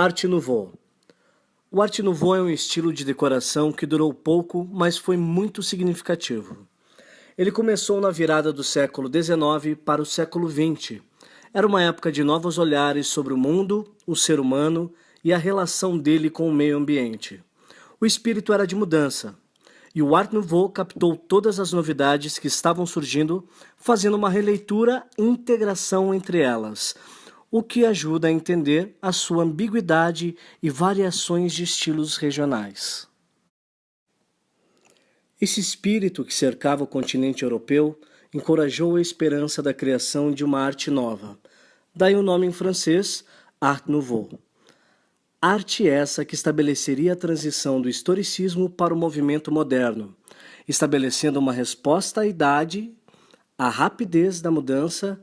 Art Nouveau. O Art Nouveau é um estilo de decoração que durou pouco, mas foi muito significativo. Ele começou na virada do século XIX para o século XX. Era uma época de novos olhares sobre o mundo, o ser humano e a relação dele com o meio ambiente. O espírito era de mudança, e o Art Nouveau captou todas as novidades que estavam surgindo, fazendo uma releitura e integração entre elas, o que ajuda a entender a sua ambiguidade e variações de estilos regionais. Esse espírito que cercava o continente europeu encorajou a esperança da criação de uma arte nova. Daí o nome em francês, Art Nouveau. Arte essa que estabeleceria a transição do historicismo para o movimento moderno, estabelecendo uma resposta à idade, à rapidez da mudança,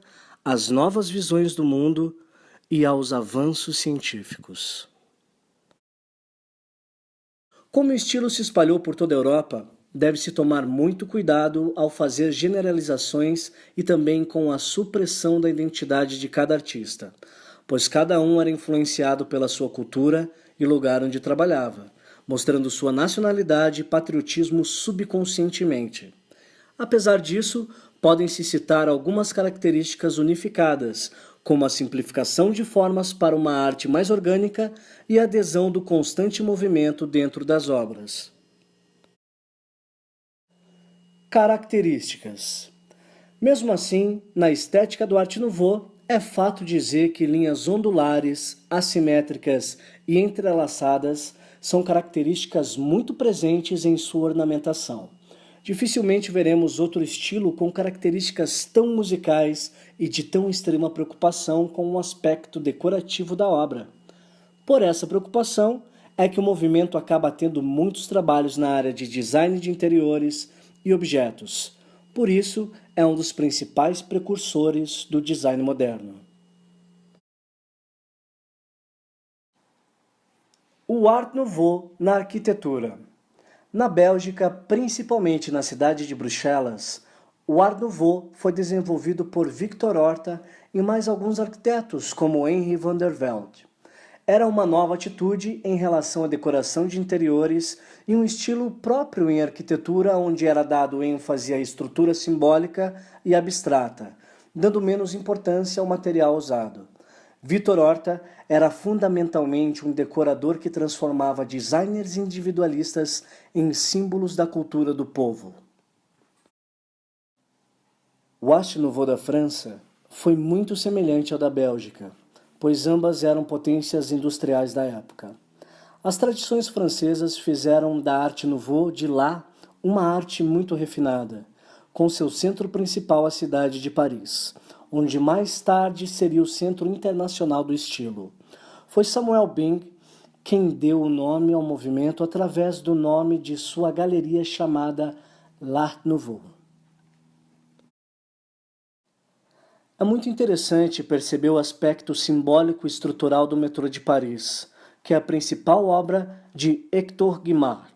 às novas visões do mundo e aos avanços científicos. Como o estilo se espalhou por toda a Europa, deve-se tomar muito cuidado ao fazer generalizações e também com a supressão da identidade de cada artista, pois cada um era influenciado pela sua cultura e lugar onde trabalhava, mostrando sua nacionalidade e patriotismo subconscientemente. Apesar disso, podem-se citar algumas características unificadas, como a simplificação de formas para uma arte mais orgânica e a adesão do constante movimento dentro das obras. Características. Mesmo assim, na estética do Art Nouveau, é fato dizer que linhas ondulares, assimétricas e entrelaçadas são características muito presentes em sua ornamentação. Dificilmente veremos outro estilo com características tão musicais e de tão extrema preocupação com o aspecto decorativo da obra. Por essa preocupação é que o movimento acaba tendo muitos trabalhos na área de design de interiores e objetos. Por isso, é um dos principais precursores do design moderno. O Art Nouveau na arquitetura. Na Bélgica, principalmente na cidade de Bruxelas, o Art Nouveau foi desenvolvido por Victor Horta e mais alguns arquitetos como Henri van der Velde. Era uma nova atitude em relação à decoração de interiores e um estilo próprio em arquitetura onde era dado ênfase à estrutura simbólica e abstrata, dando menos importância ao material usado. Victor Horta era fundamentalmente um decorador que transformava designers individualistas em símbolos da cultura do povo. O Art Nouveau da França foi muito semelhante ao da Bélgica, pois ambas eram potências industriais da época. As tradições francesas fizeram da Art Nouveau de lá uma arte muito refinada, com seu centro principal a cidade de Paris, onde mais tarde seria o centro internacional do estilo. Foi Samuel Bing quem deu o nome ao movimento através do nome de sua galeria chamada L'Art Nouveau. É muito interessante perceber o aspecto simbólico e estrutural do metrô de Paris, que é a principal obra de Hector Guimard.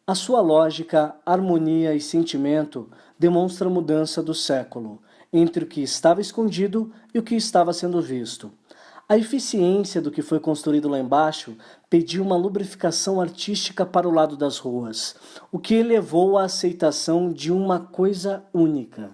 A sua lógica, harmonia e sentimento demonstram a mudança do século, entre o que estava escondido e o que estava sendo visto. A eficiência do que foi construído lá embaixo pediu uma lubrificação artística para o lado das ruas, o que elevou à aceitação de uma coisa única.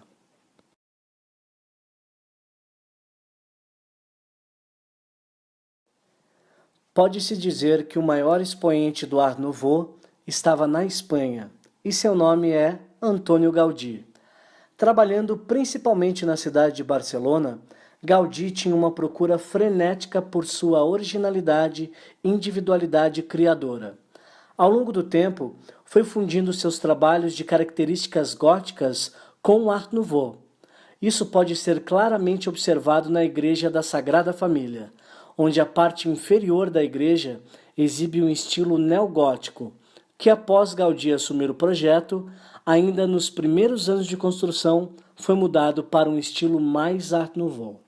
Pode-se dizer que o maior expoente do Art Nouveau estava na Espanha, e seu nome é Antônio Gaudí. Trabalhando principalmente na cidade de Barcelona, Gaudí tinha uma procura frenética por sua originalidade e individualidade criadora. Ao longo do tempo, foi fundindo seus trabalhos de características góticas com o Art Nouveau. Isso pode ser claramente observado na Igreja da Sagrada Família, onde a parte inferior da igreja exibe um estilo neogótico, que após Gaudí assumir o projeto, ainda nos primeiros anos de construção, foi mudado para um estilo mais Art Nouveau.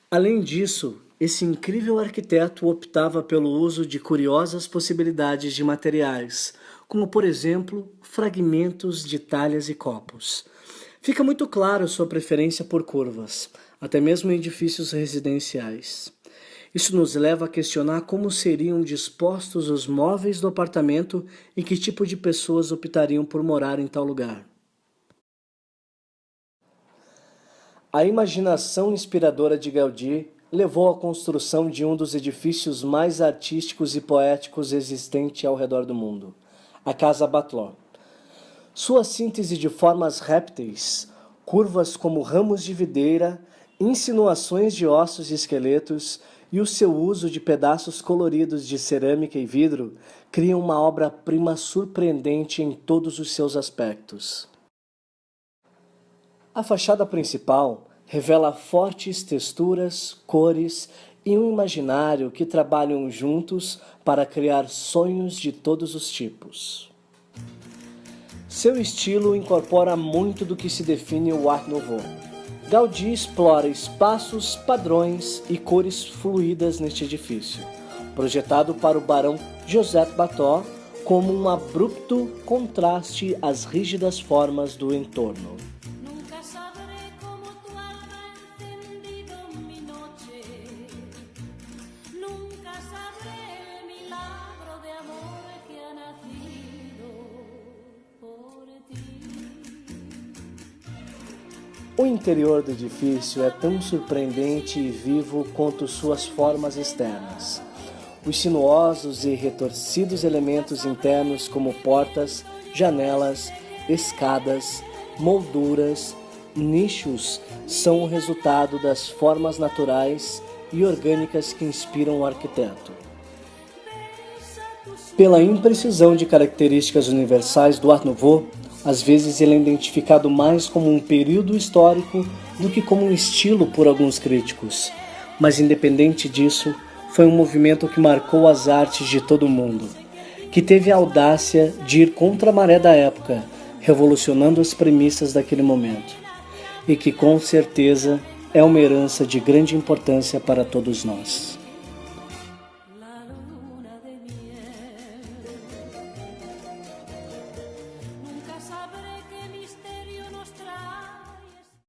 Além disso, esse incrível arquiteto optava pelo uso de curiosas possibilidades de materiais, como por exemplo, fragmentos de talhas e copos. Fica muito claro sua preferência por curvas, até mesmo em edifícios residenciais. Isso nos leva a questionar como seriam dispostos os móveis do apartamento e que tipo de pessoas optariam por morar em tal lugar. A imaginação inspiradora de Gaudí levou à construção de um dos edifícios mais artísticos e poéticos existentes ao redor do mundo, a Casa Batlló. Sua síntese de formas répteis, curvas como ramos de videira, insinuações de ossos e esqueletos e o seu uso de pedaços coloridos de cerâmica e vidro criam uma obra-prima surpreendente em todos os seus aspectos. A fachada principal revela fortes texturas, cores e um imaginário que trabalham juntos para criar sonhos de todos os tipos. Seu estilo incorpora muito do que se define o Art Nouveau. Gaudí explora espaços, padrões e cores fluídas neste edifício, projetado para o barão Joseph Batlló como um abrupto contraste às rígidas formas do entorno. O interior do edifício é tão surpreendente e vivo quanto suas formas externas. Os sinuosos e retorcidos elementos internos como portas, janelas, escadas, molduras, nichos são o resultado das formas naturais e orgânicas que inspiram o arquiteto. Pela imprecisão de características universais do Art Nouveau, às vezes ele é identificado mais como um período histórico do que como um estilo por alguns críticos. Mas independente disso, foi um movimento que marcou as artes de todo o mundo, que teve a audácia de ir contra a maré da época, revolucionando as premissas daquele momento, e que com certeza é uma herança de grande importância para todos nós.